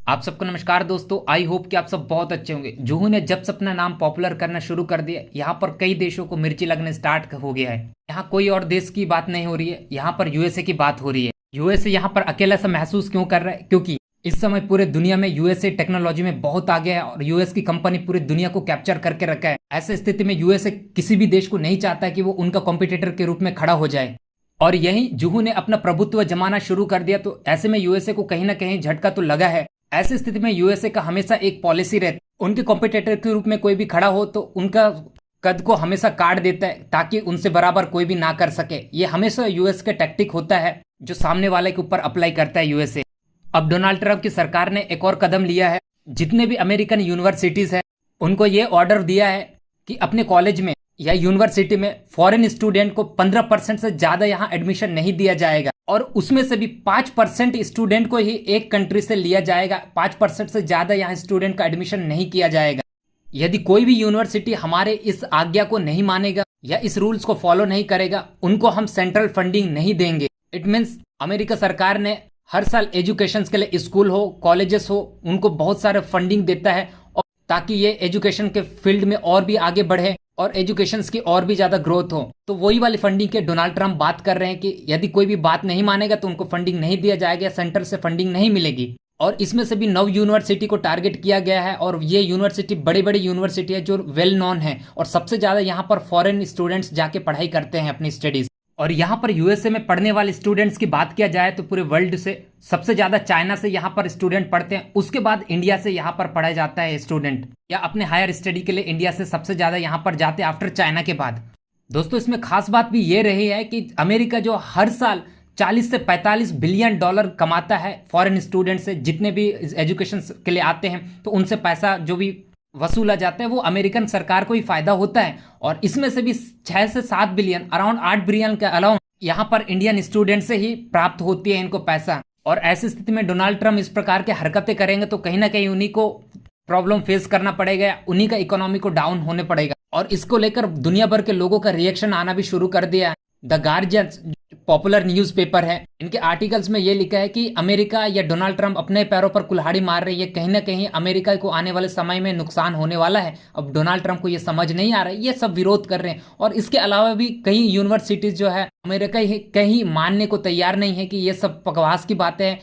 आप सबको नमस्कार दोस्तों। आई होप कि आप सब बहुत अच्छे होंगे। जुहू ने जब से अपना नाम पॉपुलर करना शुरू कर दिया, यहाँ पर कई देशों को मिर्ची लगने स्टार्ट हो गया है। यहाँ कोई और देश की बात नहीं हो रही है, यहाँ पर यूएसए की बात हो रही है। यूएसए यहाँ पर अकेला सा महसूस क्यों कर रहा है? क्योंकि इस समय पूरे दुनिया में यूएसए टेक्नोलॉजी में बहुत आगे है और यूएस की कंपनी पूरी दुनिया को कैप्चर करके रखा है। ऐसे स्थिति में यूएसए किसी भी देश को नहीं चाहता कि वो उनका कॉम्पिटिटर के रूप में खड़ा हो जाए और यही जुहू ने अपना प्रभुत्व जमाना शुरू कर दिया। तो ऐसे में यूएसए को कहीं ना कहीं झटका तो लगा है। ऐसी स्थिति में यूएसए का हमेशा एक पॉलिसी रहती है, उनके कॉम्पिटिटर के रूप में कोई भी खड़ा हो तो उनका कद को हमेशा काट देता है ताकि उनसे बराबर कोई भी ना कर सके। ये हमेशा यूएस का टैक्टिक होता है जो सामने वाले के ऊपर अप्लाई करता है यूएसए। अब डोनाल्ड ट्रंप की सरकार ने एक और कदम लिया है। जितने भी अमेरिकन यूनिवर्सिटीज है उनको ये ऑर्डर दिया है कि अपने कॉलेज में या यूनिवर्सिटी में फॉरेन स्टूडेंट को 15% से ज्यादा यहाँ एडमिशन नहीं दिया जाएगा और उसमें से भी 5% स्टूडेंट को ही एक कंट्री से लिया जाएगा। 5% से ज्यादा यहाँ स्टूडेंट का एडमिशन नहीं किया जाएगा। यदि कोई भी यूनिवर्सिटी हमारे इस आज्ञा को नहीं मानेगा या इस रूल्स को फॉलो नहीं करेगा, उनको हम सेंट्रल फंडिंग नहीं देंगे। इट मीन्स अमेरिका सरकार ने हर साल एजुकेशन के लिए स्कूल हो, कॉलेजेस हो, उनको बहुत सारे फंडिंग देता है और ताकि ये एजुकेशन के फील्ड में और भी आगे बढ़े और एजुकेशन की और भी ज्यादा ग्रोथ हो। तो वही वाली फंडिंग के डोनाल्ड ट्रंप बात कर रहे हैं कि यदि कोई भी बात नहीं मानेगा तो उनको फंडिंग नहीं दिया जाएगा, सेंटर से फंडिंग नहीं मिलेगी। और इसमें से भी 9 यूनिवर्सिटी को टारगेट किया गया है और ये यूनिवर्सिटी बड़ी बड़ी यूनिवर्सिटी है जो वेल नोन है और सबसे ज्यादा यहाँ पर फॉरेन स्टूडेंट्स जाके पढ़ाई करते हैं अपनी स्टडीज। और यहाँ पर यूएसए में पढ़ने वाले स्टूडेंट्स की बात किया जाए तो पूरे वर्ल्ड से सबसे ज्यादा चाइना से यहाँ पर स्टूडेंट पढ़ते हैं। उसके बाद इंडिया से यहाँ पर पढ़ा जाता है स्टूडेंट, या अपने हायर स्टडी के लिए इंडिया से सबसे ज्यादा यहाँ पर जाते हैं आफ्टर चाइना के बाद। दोस्तों इसमें खास बात भी ये रही है कि अमेरिका जो हर साल 40 से 45 बिलियन डॉलर कमाता है फॉरेन स्टूडेंट से, जितने भी एजुकेशन के लिए आते हैं तो उनसे पैसा जो भी वसूला जाता है वो अमेरिकन सरकार को ही फायदा होता है। और इसमें से भी 6 से 7 बिलियन, अराउंड 8 बिलियन के अलाउंस यहाँ पर इंडियन स्टूडेंट से ही प्राप्त होती है इनको पैसा। और ऐसी स्थिति में डोनाल्ड ट्रंप इस प्रकार के हरकतें करेंगे तो कहीं ना कहीं उन्हीं को प्रॉब्लम फेस करना पड़ेगा, उन्हीं का इकोनॉमी को डाउन होने पड़ेगा। और इसको लेकर दुनिया भर के लोगों का रिएक्शन आना भी शुरू कर दिया है। द गार्जियन पॉपुलर न्यूज़पेपर है, इनके आर्टिकल्स में ये लिखा है कि अमेरिका या डोनाल्ड ट्रंप अपने पैरों पर कुल्हाड़ी मार रही है। कहीं ना कहीं अमेरिका को आने वाले समय में नुकसान होने वाला है। अब डोनाल्ड ट्रंप को ये समझ नहीं आ रहा है, ये सब विरोध कर रहे हैं। और इसके अलावा भी कई यूनिवर्सिटीज जो है अमेरिका कहीं मानने को तैयार नहीं है कि ये सब बकवास की बातें हैं।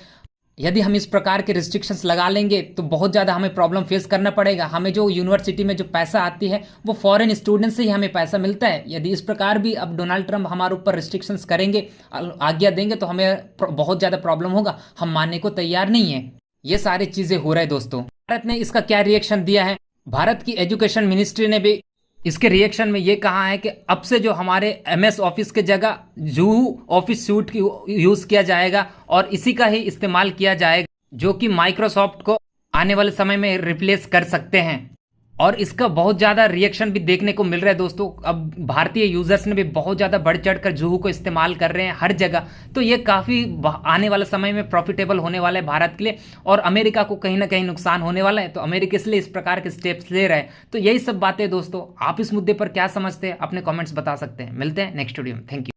यदि हम इस प्रकार के रिस्ट्रिक्शंस लगा लेंगे तो बहुत ज़्यादा हमें प्रॉब्लम फेस करना पड़ेगा। हमें जो यूनिवर्सिटी में जो पैसा आती है वो फॉरेन स्टूडेंट से ही हमें पैसा मिलता है। यदि इस प्रकार भी अब डोनाल्ड ट्रंप हमारे ऊपर रिस्ट्रिक्शंस करेंगे, आज्ञा देंगे तो हमें बहुत ज़्यादा प्रॉब्लम होगा। हम मानने को तैयार नहीं है। ये सारी चीज़ें हो रहा है दोस्तों। भारत ने इसका क्या रिएक्शन दिया है? भारत की एजुकेशन मिनिस्ट्री ने भी इसके रिएक्शन में ये कहा है कि अब से जो हमारे एमएस ऑफिस के जगह जुहू ऑफिस सूट की यूज किया जाएगा और इसी का ही इस्तेमाल किया जाएगा, जो कि माइक्रोसॉफ्ट को आने वाले समय में रिप्लेस कर सकते हैं। और इसका बहुत ज़्यादा रिएक्शन भी देखने को मिल रहा है दोस्तों। अब भारतीय यूजर्स ने भी बहुत ज़्यादा बढ़ चढ़ कर जुहू को इस्तेमाल कर रहे हैं हर जगह। तो ये काफ़ी आने वाले समय में प्रॉफिटेबल होने वाला है भारत के लिए और अमेरिका को कहीं ना कहीं नुकसान होने वाला है। तो अमेरिका इसलिए इस प्रकार के स्टेप्स ले रहा है। तो यही सब बातें दोस्तों, आप इस मुद्दे पर क्या समझते हैं? अपने कॉमेंट्स बता सकते हैं। मिलते हैं नेक्स्ट वीडियो में। Thank you.